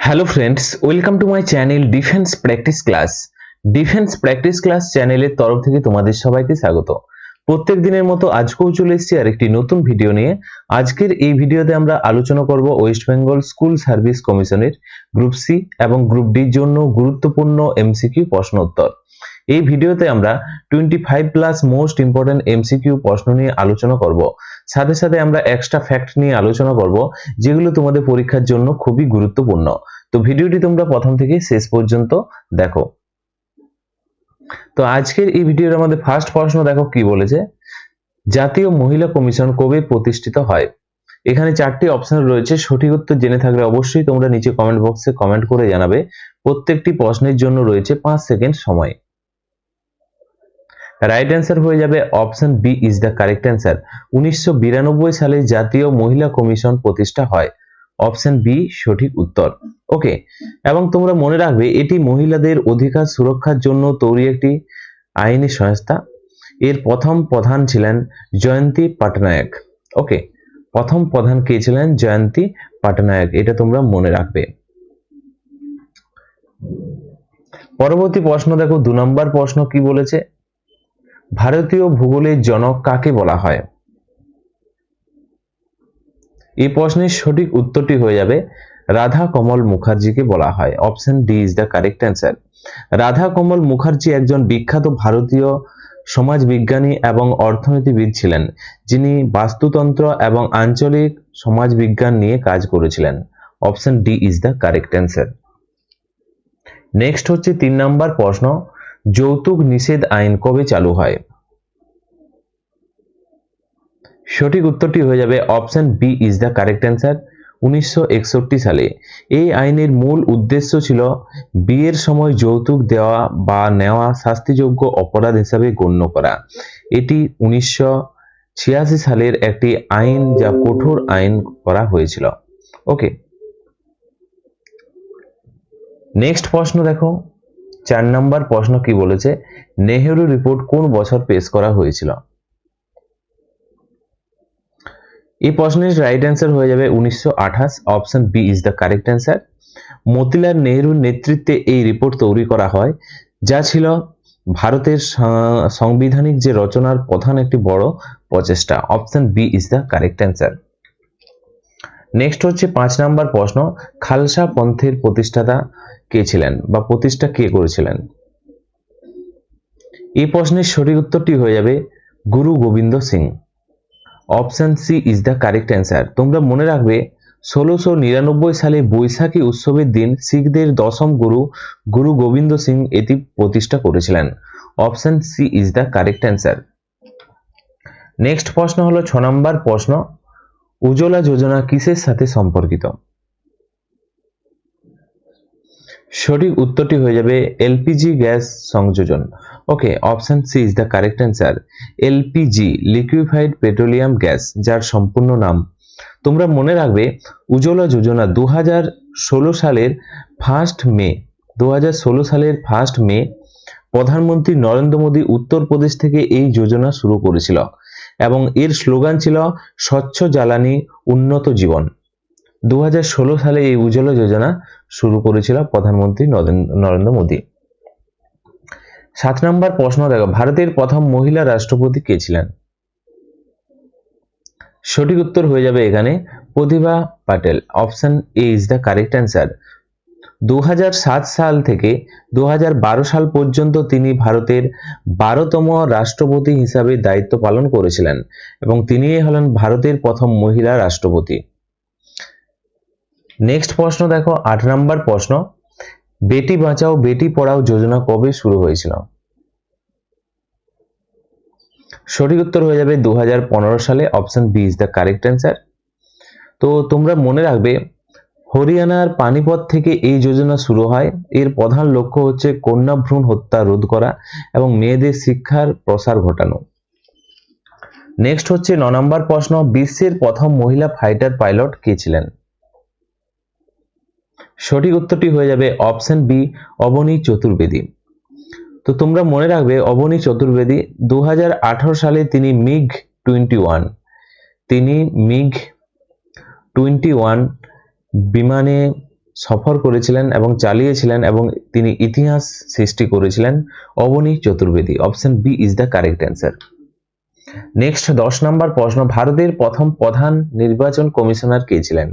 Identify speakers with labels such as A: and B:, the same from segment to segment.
A: Hello friends, welcome to my channel defence practice class. Defence practice class চ্যানেলের তরফ থেকে তোমাদের সবাইকে স্বাগত। প্রত্যেক দিনের মতো আজকেও চলে এসেছি আরেকটি নতুন ভিডিও নিয়ে। আজকের এই ভিডিওতে আমরা আলোচনা করব ওয়েস্ট বেঙ্গল স্কুল সার্ভিস কমিশনের গ্রুপ সি এবং গ্রুপ ডির জন্য গুরুত্বপূর্ণ এমসিকিউ প্রশ্ন উত্তর। এই ভিডিওতে আমরা 25 প্লাস মোস্ট ইম্পর্টেন্ট এমসিকিউ প্রশ্ন নিয়ে আলোচনা করব। সাথে সাথে আমরা এক্সট্রা ফ্যাক্ট নিয়ে আলোচনা করব, যেগুলো তোমাদের পরীক্ষার জন্য খুবই গুরুত্বপূর্ণ। তো ভিডিওটি তোমরা প্রথম থেকে শেষ পর্যন্ত দেখো। তো আজকের এই ভিডিওর আমাদের ফার্স্ট প্রশ্ন দেখো কি বলেছে, জাতীয় মহিলা কমিশন কবে প্রতিষ্ঠিত হয়? এখানে চারটি অপশন রয়েছে, সঠিক উত্তর জেনে থাকলে অবশ্যই তোমরা নিচে কমেন্ট বক্সে কমেন্ট করে জানাবে। প্রত্যেকটি প্রশ্নের জন্য রয়েছে 5 সেকেন্ড সময়। রাইট অ্যান্সার হয়ে যাবে option B is the correct answer. 1992 সালে জাতীয় মহিলা কমিশন প্রতিষ্ঠা হয়। অপশন বি সঠিক উত্তর। ওকে, এবং তোমরা মনে রাখবে এটি মহিলাদের অধিকার সুরক্ষার জন্য তৈরি একটি আইনি সংস্থা। এর প্রথম প্রধান ছিলেন জয়ন্তী পটনায়ক। ওকে, প্রথম প্রধান কে ছিলেন? জয়ন্তী পটনায়ক, এটা তোমরা মনে রাখবে। পরবর্তী প্রশ্ন দেখো, 2 নম্বর প্রশ্ন কি বলেছে, ভারতীয় ভূগোলের জনক কাকে বলা হয়? এই প্রশ্নের সঠিক উত্তরটি হয়ে যাবে রাধা কমল মুখার্জিকে বলা হয়। Option D is the correct answer. Radha Kamal Mukherjee একজন বিখ্যাত ভারতীয় সমাজবিজ্ঞানী এবং অর্থনীতিবিদ ছিলেন, যিনি বাস্তুতন্ত্র এবং আঞ্চলিক সমাজবিজ্ঞান নিয়ে কাজ করেছিলেন। Option D is the correct answer. Next হচ্ছে 3 নম্বর প্রশ্ন, যৌতুক নিষেধ আইন কবে চালু হয়? সঠিক উত্তরটি হয়ে যাবে option B is the correct answer. 1961 সালে। এই আইনের মূল উদ্দেশ্য ছিল বিয়ের সময় যৌতুক দেওয়া বা নেওয়া শাস্তিযোগ্য অপরাধ হিসাবে গণ্য করা। এটি 1986 সালের একটি আইন, যা কঠোর আইন করা হয়েছিল। ওকে, নেক্সট প্রশ্ন দেখো, 4 নম্বর প্রশ্ন কি বলেছে, নেহেরু রিপোর্ট কোন বছর পেশ করা হয়েছিল? এই প্রশ্নের রাইট অ্যান্সার হয়ে যাবে 1928। Option B is the correct answer. Motilal নেহরুর নেতৃত্বে এই রিপোর্ট তৈরি করা হয়, যা ছিল ভারতের সাংবিধানিক যে রচনার প্রধান একটি বড় প্রচেষ্টা। Option B is the correct answer. Next হচ্ছে 5 নম্বর প্রশ্ন, খালসা পন্থের প্রতিষ্ঠাতা কে ছিলেন বা প্রতিষ্ঠা কে করেছিলেন? এই প্রশ্নের সঠিক উত্তরটি হয়ে যাবে Guru Gobind Singh. Option C is the correct answer. তোমরা মনে রাখবে 1699 সালে বৈশাখী উৎসবের দিন শিখদের দশম গুরু গুরু গোবিন্দ সিং এটি প্রতিষ্ঠা করেছিলেন। Option C is the correct answer. Next প্রশ্ন হলো 6 নম্বর প্রশ্ন, উজ্জ্বলা যোজনা কিসের সাথে সম্পর্কিত? সঠিক উত্তরটি হয়ে যাবে এলপিজি গ্যাস সংযোজন। Okay, option C is the correct answer. LPG liquefied petroleum gas, যার সম্পূর্ণ নাম। তোমরা মনে রাখবে উজ্জ্বলা যোজনা 2016 সালের 1 মে প্রধানমন্ত্রী নরেন্দ্র মোদী উত্তরপ্রদেশ থেকে এই যোজনা শুরু করেছিল, এবং এর স্লোগান ছিল স্বচ্ছ জ্বালানি উন্নত জীবন। 2016 সালে এই উজ্জ্বলা যোজনা শুরু করেছিল প্রধানমন্ত্রী নরেন্দ্র মোদী। 7 নম্বর প্রশ্ন দেখো, ভারতের প্রথম মহিলা রাষ্ট্রপতি কে ছিলেন? সঠিক উত্তর হয়ে যাবে এখানে Pratibha Patel. Option A is the correct answer. 2007 সাল থেকে 2012 সাল পর্যন্ত তিনি ভারতের 12তম রাষ্ট্রপতি হিসাবে দায়িত্ব পালন করেছিলেন, এবং তিনি হলেন ভারতের প্রথম মহিলা রাষ্ট্রপতি। নেক্সট প্রশ্ন দেখো, 8 নম্বর প্রশ্ন, বেটি বাঁচাও বেটি পড়াও যোজনা কবে শুরু হয়েছিল? সঠিক উত্তর হয়ে যাবে 2015 সালে। Option B is the correct answer. তো তোমরা মনে রাখবে হরিয়ানার পানিপত থেকে এই যোজনা শুরু হয়। এর প্রধান লক্ষ্য হচ্ছে কন্যা ভ্রূণ হত্যা রোধ করা এবং মেয়েদের শিক্ষার প্রসার ঘটানো। নেক্সট হচ্ছে 9 নম্বর প্রশ্ন, বিশ্বের প্রথম মহিলা ফাইটার পাইলট কে ছিলেন? সঠিক উত্তরটি হয়ে যাবে অপশন বি অবনী চতুর্বেদী। তো তোমরা মনে রাখবে অবনী চতুর্বেদী 2018 সালে তিনি মিগ 21 বিমানে সফর করেছিলেন এবং চালিয়েছিলেন এবং তিনি ইতিহাস সৃষ্টি করেছিলেন? Avani Chaturvedi. Option B is the correct answer. Next 10 নম্বর প্রশ্ন, ভারতের প্রথম প্রধান নির্বাচন কমিশনার কে ছিলেন?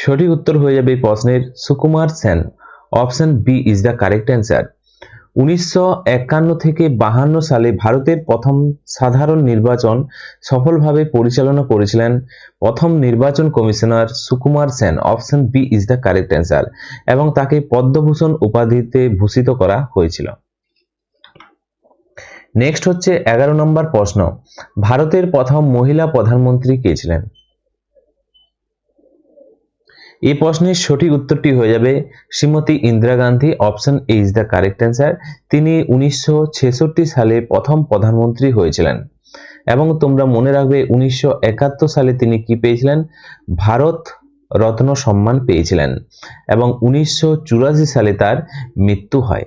A: সঠিক উত্তর হয়ে যাবে এই প্রশ্নের Sukumar Sen. Option B is the correct answer. 1951 থেকে 52 সালে ভারতের প্রথম সাধারণ নির্বাচন সফলভাবে পরিচালনা করেছিলেন প্রথম নির্বাচন commissioner Sukumar Sen. Option B is the correct answer এবং তাকে পদ্মভূষণ উপাধিতে ভূষিত করা হয়েছিল। নেক্সট হচ্ছে 11 নম্বর প্রশ্ন, ভারতের প্রথম মহিলা প্রধানমন্ত্রী কে ছিলেন? এই প্রশ্নের সঠিক উত্তরটি হয়ে যাবে Shrimati Indira Gandhi. Option A is the correct answer. তিনি 1966 সালে প্রথম প্রধানমন্ত্রী হয়েছিলেন এবং তোমরা মনে রাখবে 1971 সালে তিনি কি পেয়েছিলেন? ভারত রত্ন সম্মান পেয়েছিলেন এবং 1984 সালে তার মৃত্যু হয়।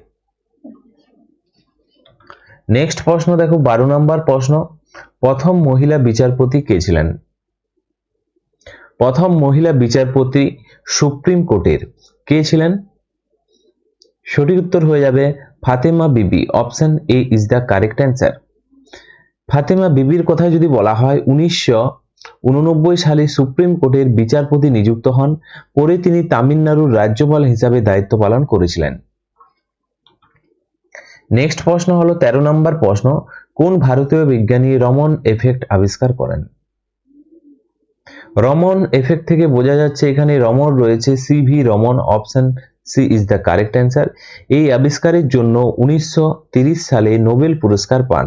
A: নেক্সট প্রশ্ন দেখো 12 নম্বর প্রশ্ন, প্রথম মহিলা বিচারপতি কে ছিলেন? প্রথম মহিলা বিচারপতি সুপ্রিম কোর্টের কে ছিলেন? সঠিক উত্তর হয়ে যাবে ফাতেমা বিবি। Option A is the correct answer. Fatema বিবির কথা যদি বলা হয় 1989 সালে সুপ্রিম কোর্টের বিচারপতি নিযুক্ত হন। পরে তিনি তামিলনাড়ুর রাজ্যপাল হিসাবে দায়িত্ব পালন করেছিলেন। নেক্সট প্রশ্ন হলো 13 নম্বর প্রশ্ন, কোন ভারতীয় বিজ্ঞানী রমন এফেক্ট আবিষ্কার করেন? রমন এফেক্ট থেকে বোঝা যাচ্ছে এখানে রমন রয়েছে, C V Raman. Option C is the correct answer. এই আবিষ্কারের জন্য 1930 সালে নোবেল পুরস্কার পান।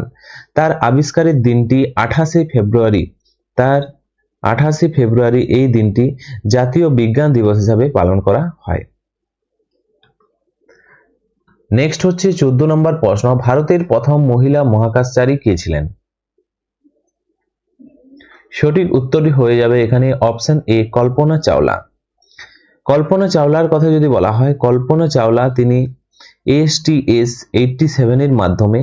A: তার আবিষ্কারের দিনটি 28 ফেব্রুয়ারি। তার 28 ফেব্রুয়ারি এই দিনটি জাতীয় বিজ্ঞান দিবস হিসাবে পালন করা হয়। নেক্সট হচ্ছে 14 নম্বর প্রশ্ন, ভারতের প্রথম মহিলা মহাকাশচারী কে ছিলেন? সঠিক উত্তরটি হয়ে যাবে এখানে অপশন এ কল্পনা চাওলা। কল্পনা চাওলার কথা যদি বলা হয়, কল্পনা চাওলা তিনি STS-87 এর মাধ্যমে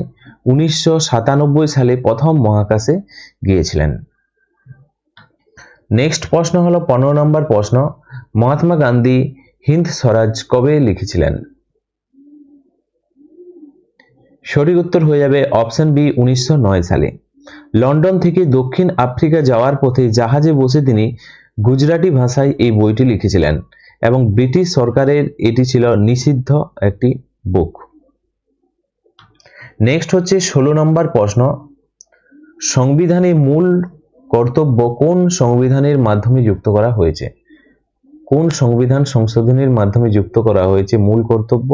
A: 1997 সালে প্রথম মহাকাশে গিয়েছিলেন। নেক্সট প্রশ্ন হলো 15 নম্বর প্রশ্ন, মহাত্মা গান্ধী হিন্দ স্বরাজ কবে লিখেছিলেন? সঠিক উত্তর হয়ে যাবে অপশন বি 1909 সালে। লন্ডন থেকে দক্ষিণ আফ্রিকা যাওয়ার পথে জাহাজে বসে তিনি গুজরাটি ভাষায় এই বইটি লিখেছিলেন এবং ব্রিটিশ সরকারের এটি ছিল নিষিদ্ধ একটি বুক। নেক্সট হচ্ছে 16 নম্বর প্রশ্ন, সংবিধানে মূল কর্তব্য কোন সংবিধানের মাধ্যমে যুক্ত করা হয়েছে? কোন সংবিধান সংশোধনের মাধ্যমে যুক্ত করা হয়েছে মূল কর্তব্য?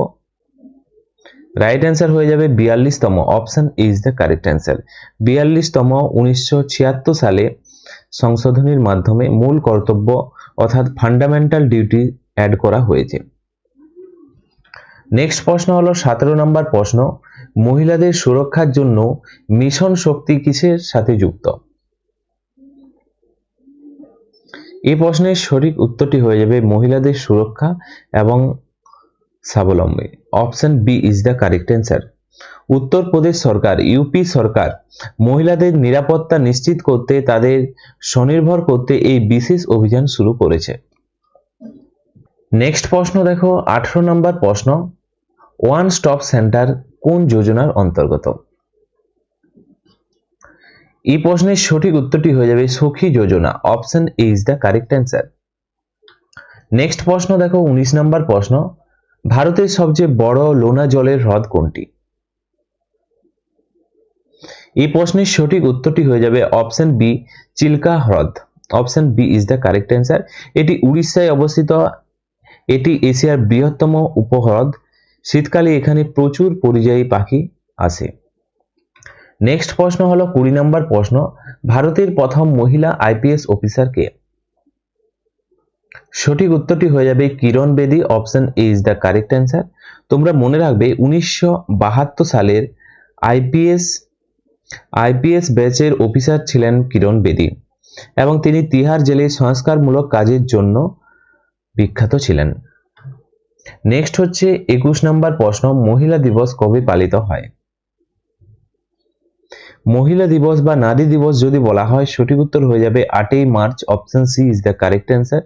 A: রাইট অ্যান্সার হয়ে যাবে 42তম। Option is the correct answer. 42তম 1976 সালে সংশোধনীর মাধ্যমে মূল কর্তব্য অর্থাৎ ফান্ডামেন্টাল ডিউটি অ্যাড করা হয়েছে। নেক্সট প্রশ্ন হলো 17 নম্বর প্রশ্ন, মহিলাদের সুরক্ষার জন্য মিশন শক্তি কিসের সাথে যুক্ত? এই প্রশ্নের সঠিক উত্তরটি হয়ে যাবে মহিলাদের সুরক্ষা এবং স্বাবলম্বী। Option B is the correct answer. Uttar Pradesh সরকার, ইউপি সরকার মহিলাদের নিরাপত্তা নিশ্চিত করতে, তাদের স্বনির্ভর করতে এই বিশেষ অভিযান শুরু করেছে। নেক্সট প্রশ্ন দেখো 18 নম্বর প্রশ্ন, ওয়ান স্টপ সেন্টার কোন যোজনার অন্তর্গত? এই প্রশ্নের সঠিক উত্তরটি হয়ে যাবে Sakhi Yojana. Option A is the correct answer. Next প্রশ্ন দেখো 19 নম্বর প্রশ্ন, ভারতের সবচেয়ে বড় লোনা জলের হ্রদ কোনটি? এই প্রশ্নের সঠিক উত্তরটি হয়ে যাবে অপশন বি চিল্কা হ্রদ। Option B is the correct answer. এটি উড়িষ্যায় অবস্থিত। এটি এশিয়ার বৃহত্তম উপহ্রদ। শীতকালে এখানে প্রচুর পরিযায়ী পাখি আসে। নেক্সট প্রশ্ন হলো 20 নম্বর প্রশ্ন, ভারতের প্রথম মহিলা IPS অফিসার কে? সঠিক উত্তরটি হয়ে যাবে কিরণ বেদী। Option A is the correct answer. তোমরা মনে রাখবে 1972 সালের আইপিএস ব্যাচের অফিসার ছিলেন কিরণ বেদী এবং তিনি তিহার জেলে সংস্কারমূলক কাজের জন্য বিখ্যাত ছিলেন। নেক্সট হচ্ছে 21 নম্বর প্রশ্ন, মহিলা দিবস কবে পালিত হয়? মহিলা দিবস বা নারী দিবস যদি বলা হয়, সঠিক উত্তর হয়ে যাবে 8ই March. Option C is the correct answer.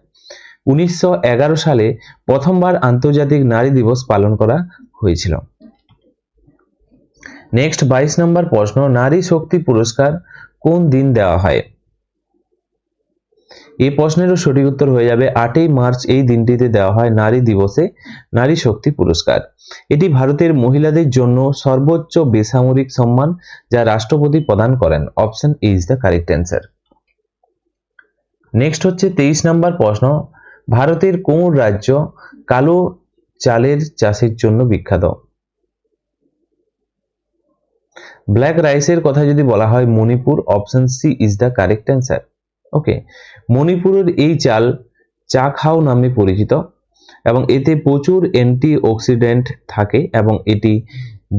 A: 1911 সালে প্রথমবার আন্তর্জাতিক নারী দিবস পালন করা হয়েছিল। নেক্সট 22 নম্বর প্রশ্ন, নারী শক্তি পুরস্কার কোন দিন দেওয়া হয়? এই প্রশ্নেরও সঠিক উত্তর হয়ে যাবে 8ই মার্চ। এই দিনটিতে দেওয়া হয় নারী দিবসে নারী শক্তি পুরস্কার। এটি ভারতের মহিলাদের জন্য সর্বোচ্চ বেসামরিক সম্মান যা রাষ্ট্রপতি প্রদান করেন। Option A is the correct answer. Next হচ্ছে 23 নম্বর প্রশ্ন, ভারতের কোন রাজ্য কালো চালের চাষের জন্য বিখ্যাত? ব্ল্যাক রাইসের কথা যদি বলা হয় Manipur. Option C is the correct answer. Okay, মণিপুরের এই চাল চা খাও নামে পরিচিত এবং এতে প্রচুর অ্যান্টি অক্সিডেন্ট থাকে এবং এটি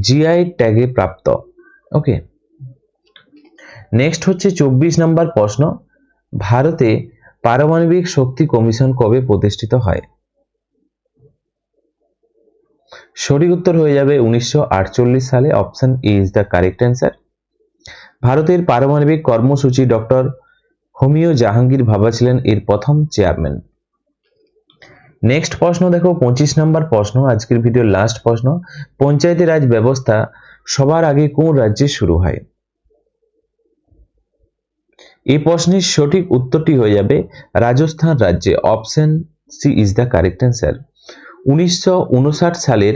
A: জিআই ট্যাগে প্রাপ্ত। ওকে, নেক্সট হচ্ছে 24 নম্বর প্রশ্ন, ভারতে পারমাণবিক শক্তি কমিশন কবে প্রতিষ্ঠিত হয়? সঠিক উত্তর হয়ে যাবে 1948 সালে। Option A is the correct answer. ভারতের পারমাণবিক কর্মসূচি ডক্টর হোমিও জাহাঙ্গীর ভাবা ছিলেন এর প্রথম চেয়ারম্যান। নেক্সট প্রশ্ন দেখো 25 নম্বর প্রশ্ন, আজকের ভিডিওর লাস্ট প্রশ্ন, পঞ্চায়েতি রাজ ব্যবস্থা সবার আগে কোন রাজ্যে শুরু হয়? এই প্রশ্নের সঠিক উত্তরটি হয়ে যাবে রাজস্থান রাজ্যে। Option C is the correct answer. 1959 সালের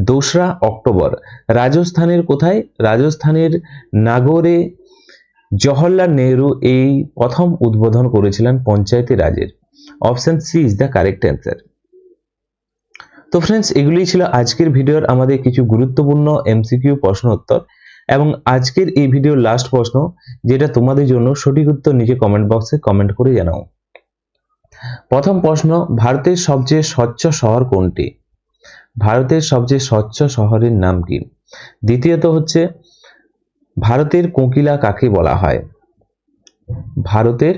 A: 2রা অক্টোবর রাজস্থানের কোথায়? রাজস্থানের নাগৌরে জওহরলাল নেহরু এই প্রথম উদ্বোধন করেছিলেন পঞ্চায়েতি রাজের। Option C is the correct answer. তো ফ্রেন্ডস, এগুলি ছিল আজকের ভিডিওর আমাদের কিছু গুরুত্বপূর্ণ এমসিকিউ প্রশ্ন উত্তর এবং আজকের এই ভিডিওর লাস্ট প্রশ্ন, যেটা তোমাদের জন্য সঠিক উত্তর নিচে কমেন্ট বক্সে কমেন্ট করে জানাও। প্রথম প্রশ্ন, ভারতের সবচেয়ে স্বচ্ছ শহর কোনটি? ভারতের সবচেয়ে স্বচ্ছ শহরের নাম কি? দ্বিতীয়ত হচ্ছে, ভারতের কোকিলা কাকে বলা হয়? ভারতের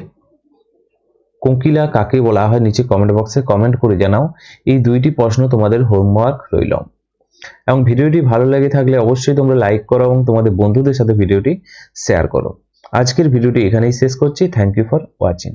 A: কোকিলা কাকে বলা হয়? নিচে কমেন্ট বক্সে কমেন্ট করে জানাও। এই দুইটি প্রশ্ন তোমাদের হোমওয়ার্ক রইল। এবং ভিডিওটি ভালো লেগে থাকলে অবশ্যই তোমরা লাইক করো এবং তোমাদের বন্ধুদের সাথে ভিডিওটি শেয়ার করো। আজকের ভিডিওটি এখানেই শেষ করছি। Thank you for watching.